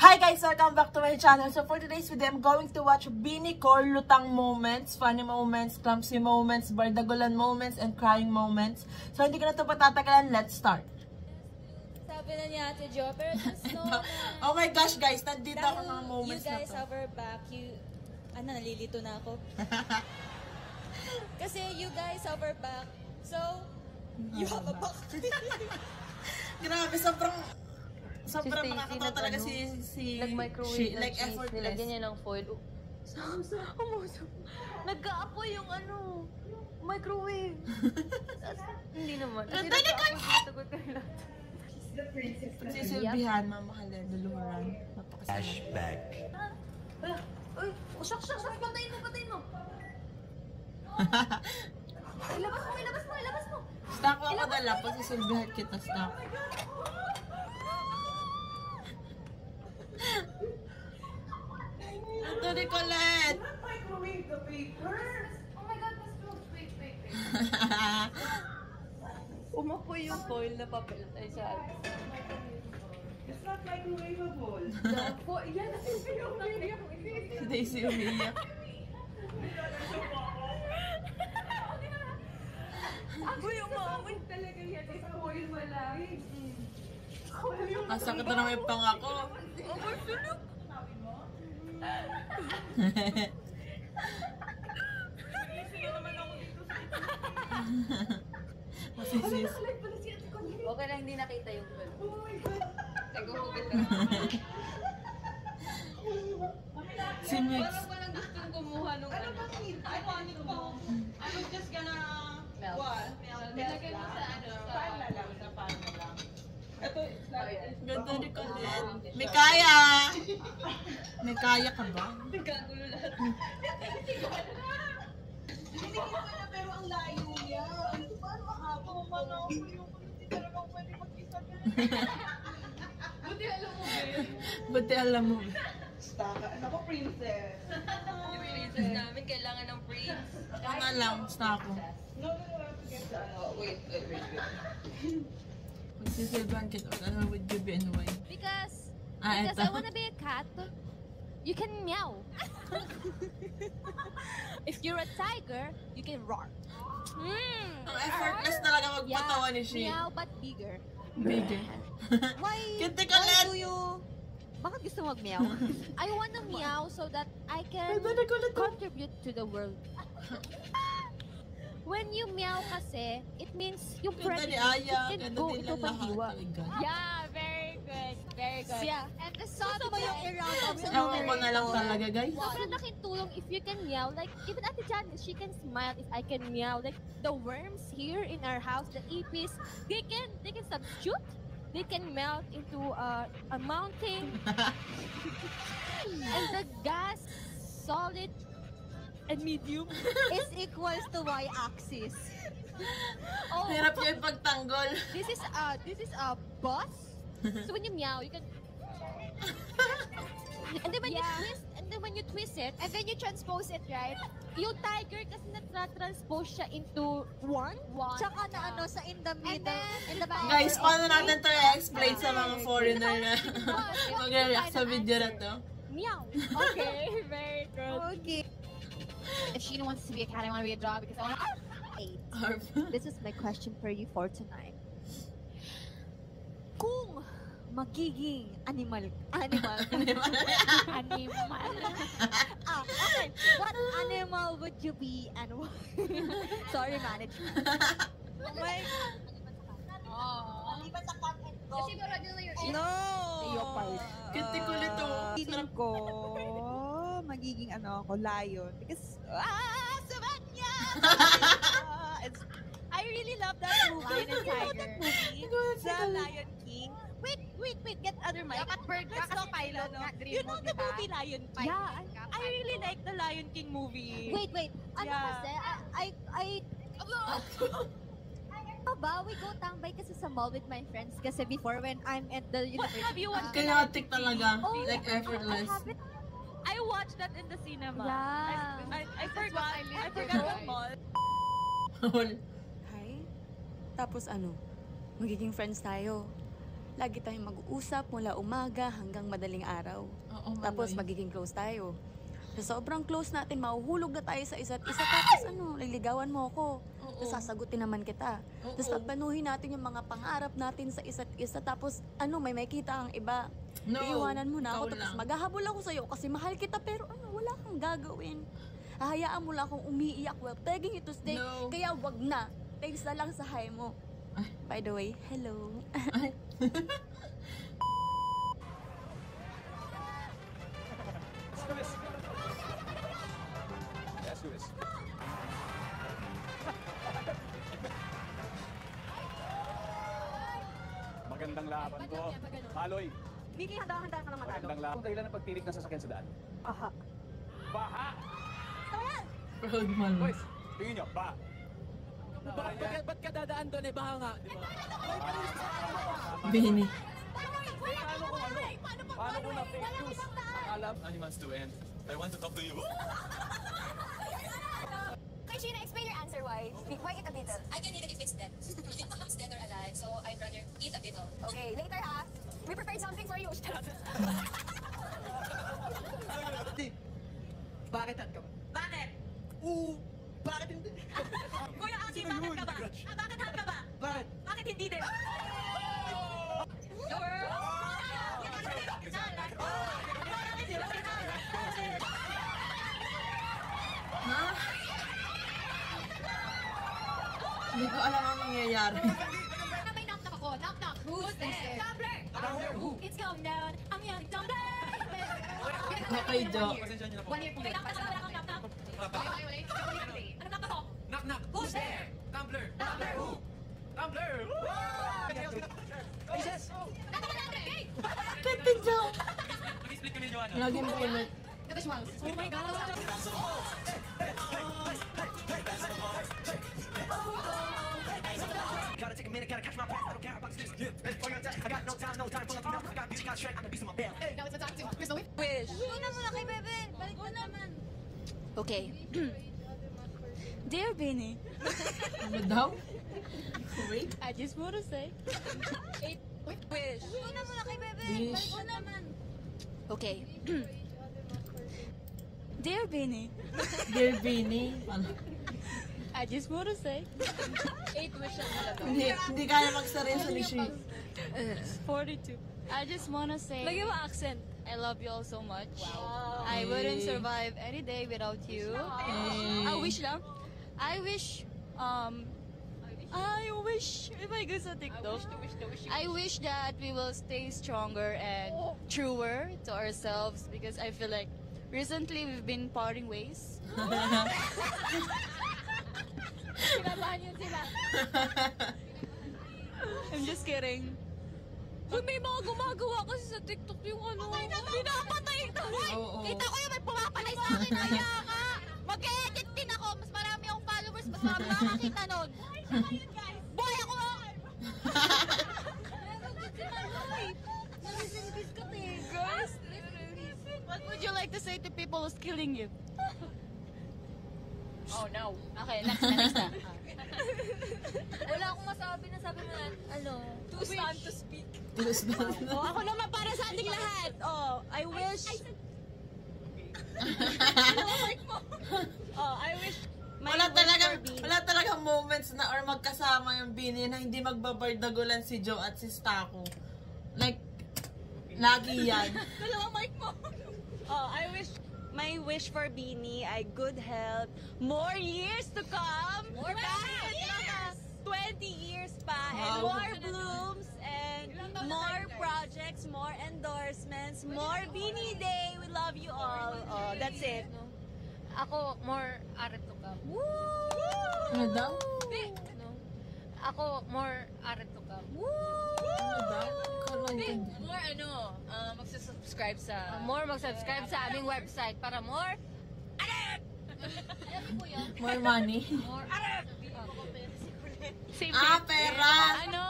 Hi guys! Welcome back to my channel. So for today's video, I'm going to watch Bini Core Lutang moments, funny moments, clumsy moments, bardagulan moments, and crying moments. So hindi ko na ito patatagalan. Let's start. Sabi na niya Ate Jo, pero just know na... Oh my gosh guys, nandito ako mga moments you guys na to. have our back, nalilito na ako. Kasi you guys have our back, so you have a back. Grabe, sobrang makakatawa talaga si nag-microwave like effortless. Nilagyan niya ng foil. Nagka-apoy yung microwave. Hindi naman. Kasi nagka-apoy kayo lahat. Sisilbihan, mamahalin, luluhuran. Flashback. Uy, shucks, patayin mo. Ilabas mo. Stock mo ako dala, pasisilbihan kita, stock. Ito ni Colette! Microwave the papers? Oh my God, wait. Umapoy yung foil na papel ay sa It's not microwavable. Yan, Si Daisy umiiyak. Uy, umaamoy talaga yan. It's foil malaki. Masakit na naman yung pangako. Amoy sulok. Masisis. Okay lang, hindi nakita yung foil. Oh my God. Nag-google ka. Si Mix. Parang gustong kumuha nung ano. I was just gonna Melt. what? Nilagay mo sa ano. Pan na lang. Ito, Ganda ni Colette. May kaya! May kaya ka ba? Nagkagulo lahat. hindi ko na pero ang layo niya. Ano paano ahapon mo man ako yung hindi talaga ako pwede mag-isa. Buti alam mo ba yun? Buti alam mo. Staka, ano ko princess? Yung princess namin kailangan ng prince. Ito na lang, stock ko. No, forget that. Wait. Magsisilbihan kita. Ano would you be and why? Because Ito. I wanna be a cat, you can meow. If you're a tiger, you can roar. Ang effortless talaga magpatawa ni Shi. Meow but bigger. Bigger. Why? Kinte Why Colette! do you? Bakit gusto mag-meow? I wanna meow so that I can Ganda ni Colette. contribute to the world. When you meow kasi, it means yung Ganda ni pregnant, Aya. it can Ganda go nila into lahat. pandiwa. Oh my God. Yeah, very good. Yeah. And the sabi ko yung around of Ewan ko na lang talaga, guys. sobrang laking tulong if you can meow. Like, even Ate Janice, she can smile if I can meow. Like, the worms here in our house, the ipis, they can substitute. They can melt into a mountain. And the gas, solid and medium, is equals to y-axis. Oh, Hirap niya yung pagtanggol. this is a bus. So when you meow, you can. And then when you twist it, and then you transpose it, right? Yung tiger kasi na-transpose siya into one. Tsaka na ano sa in the middle, in the back. Guys, paano natin ito i-explain sa mga foreigner na mag-react sa video na to? Meow. Okay, very good. Okay. If Sheena wants to be a cat, I want to be a dog because I want to. This is my question for you for tonight. Kung magiging animal. Okay. What animal would you be and why? Sorry, management. No! Kinte ko nito. Feeling ko, magiging lion. Because, Savanya! I really love that movie. The Lion King. Wait, get other mic. Let's talk pilot. You know the movie Lion King? Yeah, I really like the Lion King movie. Wait. Ano kasi? We go tambay kasi sa mall with my friends kasi before when I'm at the university. Have you watched Chaotic talaga. Oh, Like effortless. I watched that in the cinema. Yeah. I forgot the mall. Hi? Tapos ano? Magiging friends tayo. lagi tayong mag-uusap mula umaga hanggang madaling araw. Oo, Tapos Maloy. magiging close tayo. So, sobrang close natin, mahuhulog na tayo sa isa't isa. Tapos liligawan mo ako. Oo. Tapos sasagutin naman kita. Oo. Tapos pagpanuhin natin yung mga pangarap natin sa isa't isa. Tapos may makita kang iba. No, Iiwanan mo na ako. ikaw Tapos lang. maghahabol ako sa'yo kasi mahal kita. Pero wala kang gagawin. Hahayaan mo lang akong umiiyak while begging you to stay. No. Kaya wag na. Thanks na lang sa hi mo. Ay. By the way, hello. Ay. Let's do this. Magandang laban to. Maloy, Vicky, handa-handa ka lang matalo. magandang laban. Kung dahilan ng pagtirik ng sasakyan sa daan. Aha. Baha! Proud Maloy. Boys, tingin nyo, baha. Ba't ka dadaan doon eh? Baka nga, di ba? Bini. Paano kung na fake news? Alam, Animals to end. I want to talk to you. Okay, Sheena, explain your answer why. Why eat a beetle? I can eat it if it's dead. If it's dead or alive, so I'd rather eat a beetle. Okay, later ha. We prepared something for you. Bakit ka ba? Bakit? Bakit hindi? Kuya Aki, bakit ka ba? Bakit hot ka ba? Bakit? Bakit hindi din? Ha? Hindi ko alam ang nangyayari. May knock-knock ako. Knock-knock. Who's there? Tumbler! It's going down. Ang young tumbler! Okay, Jo. Pasensya niyo na po. Wala kang knock-knock. Ano knock ako? Knock, knock. Who's there? Tumbler. Tumbler. Who? Tumbler. Jesus. Kati, Jo. Mag-explain kami niyo ano. Laging pulit. Oh my God. Gotta take a minute, gotta catch my breath. I don't care about this. Ready for your attack. I got no time for nothing else. I got music, got strength. I'm gonna be some bell. Now it's time to Wish. Una muna kay Bebe. Balik mo naman. Okay. Dear Benny, Ano daw? Wait. I just want to say. Wish. Una muna kay Bebe. Wish. Balik mo naman. Okay. Dear Benny, Dear Bini. Ano? I just want to say. Hindi kaya magseryoso ni Shi. 42. I just want to say. Lagyan mo accent. I love you all so much. I wouldn't survive any day without you. I wish lang. I wish, if I go sa TikTok, I wish that we will stay stronger and truer to ourselves because I feel like recently we've been parting ways. Kinabahan yun sila. I'm just kidding. Uy, may mga gumagawa kasi sa TikTok yung pinapatay ito. Oo. Kita ko yung may pumapalay sa akin. Kaya ka. Mag-edit din ako. Mas marami akong followers. Mas marami makakita nun. Boy, ako nga. Girls, what would you like to say to people who's killing you? Oh no. Okay, next na. Wala akong masabi na sabi mo na, too stand to speak. Ako naman para sa ating lahat. I wish. I wish Wala talagang moments na or magkasama yung Bini na hindi magbabardagulan si Jo at si Stako. Like, lagi yan. I wish my wish for Beanie ay good health, more years to come. More years. 20 years pa and Wow. more blooms and more projects, more endorsements, more Beanie Day. We love you all. Oh, that's it. Ako, more aret to come. Ano daw? No? Ako, more aret to come. Ano daw? More magsasubscribe sa... more magsubscribe sa aming website para more... More money. More... Pera! Ano?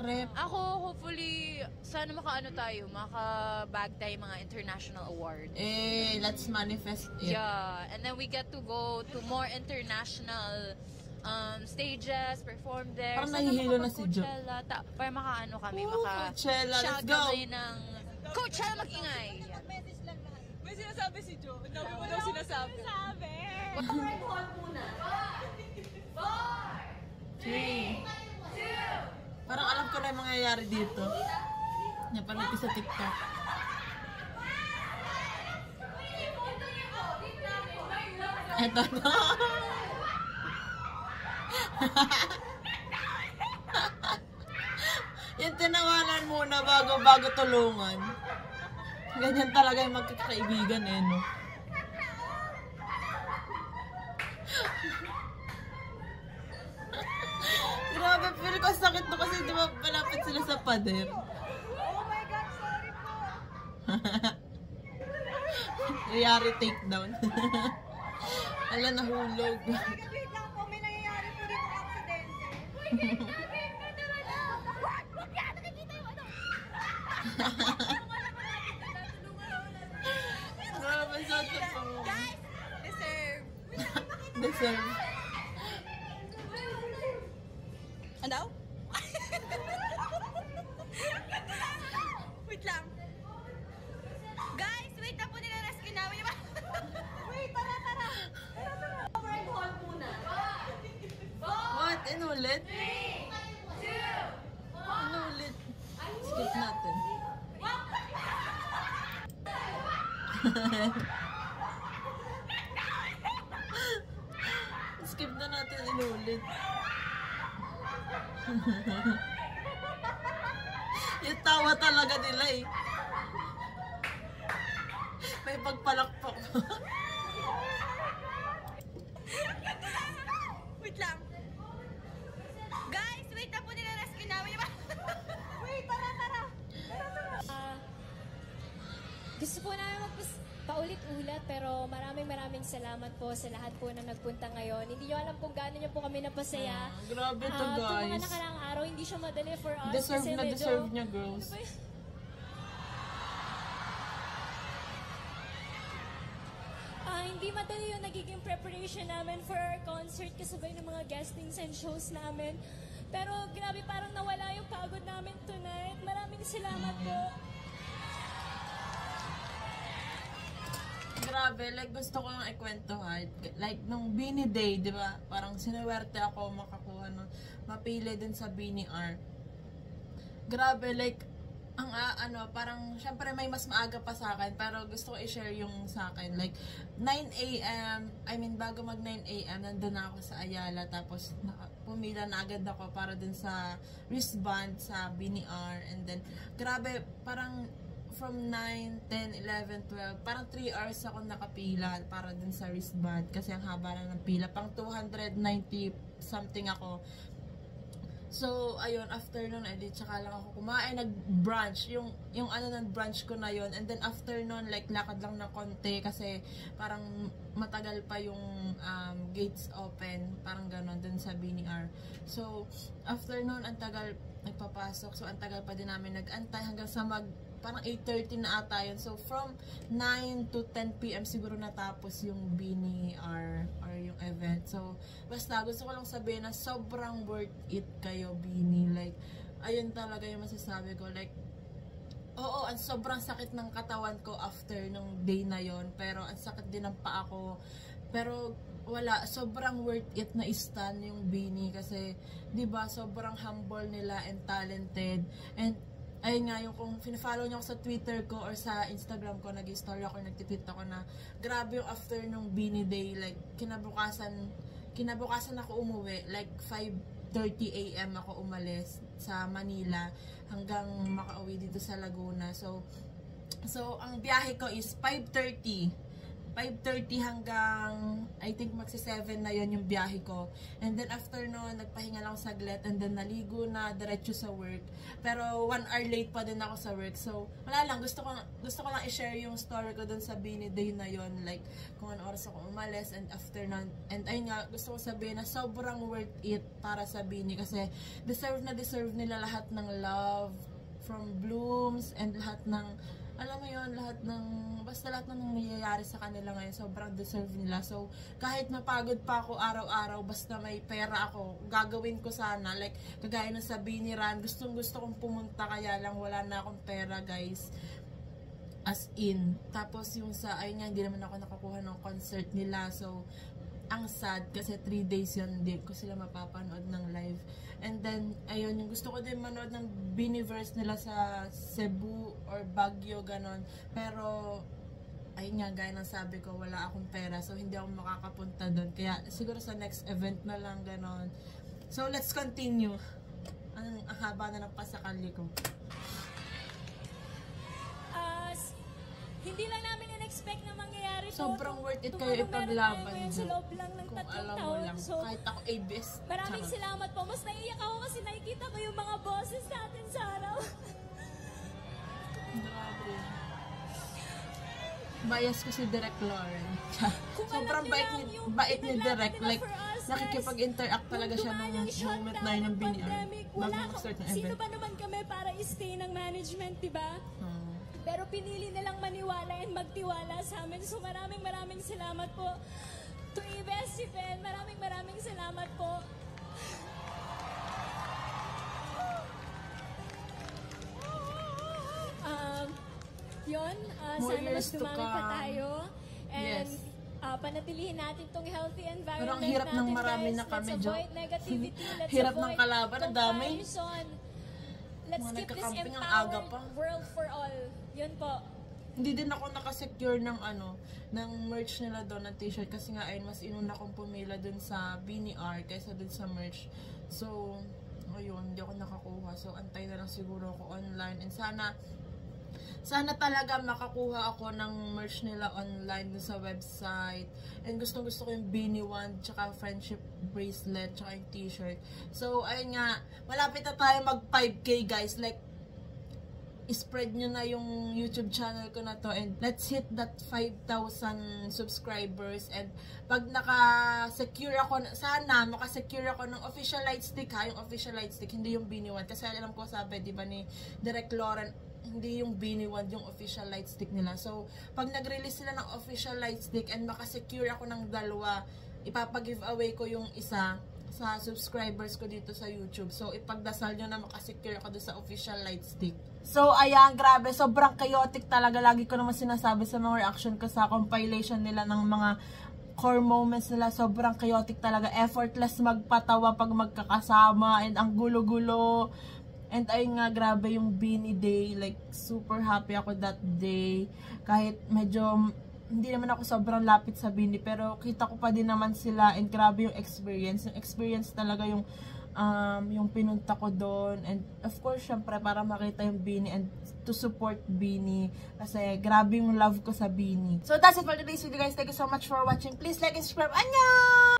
Rep. Ako, hopefully, sana makaano tayo, makabag tayo mga international awards. Let's manifest it. Yeah, and then we get to go to more international stages, perform there. Parang nahihilo na si Jo. Coachella, para makaano kami, Coachella, let's shout go! kami ng Coachella mag-ingay. May sinasabi si Jo. Ang dami mo daw sinasabi. Parang alam ko na yung mangyayari dito. Napanood ko sa TikTok. Eto na. Yung tinawanan muna bago tulungan. Ganyan talaga yung magkakaibigan eh, no? Grabe, feel ko sakit na kasi diba malapit sila sa pader. Oh my God, sorry po. Nangyari takedown. Ala, nahulog. Wait lang po, may nangyayari po dito aksidente. Grabe, sa ito po. Deserve. Deserve. Ano? Wait lang. Guys, wait lang po nila rescue namin. Wait, tara. Overhead hall muna. What? Inulit? Inulit. Skip natin. Skip na natin inulit. Yung tawa talaga nila eh. May pagpalakpak. Wait lang. Guys, wait lang po nila rescue namin. Wait, tara. Gusto po namin paulit-ulit pero maraming salamat po sa lahat po na nagpunta ngayon. Hindi nyo alam kung gaano nyo po kami napasaya. Grabe to Itong mga guys. nakaraang araw, hindi siya madali for us. Deserve kasi na medyo- deserve niya girls. Hindi madali yung nagiging preparation namin for our concert kasabay ng mga guestings and shows namin. Pero grabe, parang nawala yung pagod namin tonight. Maraming salamat po. Grabe, like gusto ko lang ikwentuhan. Like nung Beanie Day, di ba? Parang sinuwerte ako makakuha ng mapili din sa Beanie Art. Grabe, like ang parang syempre may mas maaga pa sa akin pero gusto ko i-share yung sa akin. Like 9 AM, bago mag 9 AM nandun na ako sa Ayala tapos pumila na agad ako para dun sa wristband sa Beanie Art. And then grabe, parang from 9, 10, 11, 12, parang 3 hours ako nakapila para dun sa wristband kasi ang haba na ng pila, pang 290 something ako. So, ayun, after nun, edi, tsaka lang ako kumain, nag-brunch, yung ng brunch ko na yun, and then after nun, like, lakad lang na konti, kasi parang matagal pa yung gates open, parang ganon, dun sa BNR. So, after nun, ang tagal nagpapasok, so ang tagal pa din namin nag-antay hanggang sa parang 8:30 na ata yun. So, from 9 to 10 PM siguro natapos yung BNR or yung event. So, basta gusto ko lang sabihin na sobrang worth it kayo, Beanie. Like, ayun talaga yung masasabi ko. Like, oo, ang sobrang sakit ng katawan ko after nung day na yon, pero ang sakit din ng paa ko. Pero, wala, sobrang worth it na i-stan yung Beanie kasi, di ba, sobrang humble nila and talented. And, ayun nga, yung kung fina-follow niyo ako sa Twitter ko or sa Instagram ko, nag-story ako, nag-tweet ako na grabe yung after nung Beanie Day, like kinabukasan ako umuwi, like 5:30 AM ako umalis sa Manila hanggang makauwi dito sa Laguna. So ang biyahe ko is 5:30 hanggang I think magsi-7 na yon yung biyahe ko. And then after noon, nagpahinga lang saglit and then naligo na diretso sa work. Pero 1 hour late pa din ako sa work. So wala lang, gusto ko lang i-share yung story ko dun sa Beanie Day na yon, like kung ano oras ako umalis and after noon. And ayun nga, gusto ko sabihin na sobrang worth it para sa Beanie kasi deserve nila lahat ng love from Blooms and lahat ng alam mo yun, basta lahat ng nangyayari sa kanila ngayon, sobrang deserve nila. So, kahit mapagod pa ako araw-araw, basta may pera ako, gagawin ko sana. Like, kagaya na sabi ni Ran, gusto kong pumunta, kaya lang wala na akong pera, guys. As in. Tapos yung ayun nga, hindi naman ako nakakuha ng concert nila. So, ang sad kasi 3 days yun, hindi ko sila mapapanood ng live. And then, ayun, yung gusto ko din manood ng Biniverse nila sa Cebu or Baguio, ganon. Pero, ayun nga, gaya ng sabi ko, wala akong pera. So, hindi ako makakapunta doon. Kaya, siguro sa next event na lang, ganon. So, let's continue. Ang haba na ng pasakali ko. Hindi lang namin in-expect na mangyayari to. Sobrang worth it kayo ipaglaban sa loob lang ng kung 3 alam mo taon. lang. So, kahit ako ABS. Maraming salamat po. Mas naiiyak ako kasi nakikita ko yung mga bosses natin sa araw. Grabe. Bias ko si Direk Lauren. Sobrang bait ni Direk. Like, nakikipag-interact talaga siya nung moment na yun ng BiniR. Bago mag-start ng event. Sino ba naman kami para i-stay ng management, diba? Pero pinili nilang maniwala and magtiwala sa amin. So maraming salamat po. To ABS-CBN, maraming salamat po. Sana mas dumami pa tayo. And panatilihin natin tong healthy environment. Pero ang hirap ng marami na kami, Jo. Hirap ng kalaban, ang dami. Let's keep this empowered world for all. Yun po. Hindi din ako nakasecure ng ng merch nila doon, ng t-shirt. Kasi nga, ayun, mas inuna kong pumila doon sa BiniR kaysa doon sa merch. So, ayun, hindi ako nakakuha. So, antay na lang siguro ako online. And sana talaga makakuha ako ng merch nila online dun sa website. And gusto ko yung Bini wand, tsaka friendship bracelet, tsaka yung t-shirt. So, ayun nga, malapit na tayo mag 5K, guys. Like, spread nyo na yung YouTube channel ko na to. And let's hit that 5,000 subscribers. And pag naka-secure ako, sana makasecure ako ng official light stick, ha? Yung official light stick, hindi yung Bini wand. Kasi alam ko, sabi, di ba, ni Direk Lauren, hindi yung Bini wand yung official light stick nila. So, pag nag-release sila ng official light stick and makasecure ako ng dalawa, ipapag-giveaway ko yung isa sa subscribers ko dito sa YouTube. So, ipagdasal nyo na makasecure ako doon sa official light stick. So, ayan, grabe. Sobrang chaotic talaga. Lagi ko naman sinasabi sa mga reaction ko sa compilation nila ng mga core moments nila. Sobrang chaotic talaga. Effortless magpatawa pag magkakasama. And ang gulo-gulo. And ayun nga, grabe yung Bini Day. Like, super happy ako that day. Kahit medyo hindi naman ako sobrang lapit sa Bini, pero kita ko pa din naman sila. And grabe yung experience. Yung experience talaga yung pinunta ko doon. And of course, syempre, para makita yung Bini and to support Bini. Kasi grabe yung love ko sa Bini. So that's it for today's video, guys. Thank you so much for watching. Please like and subscribe. Annyeong!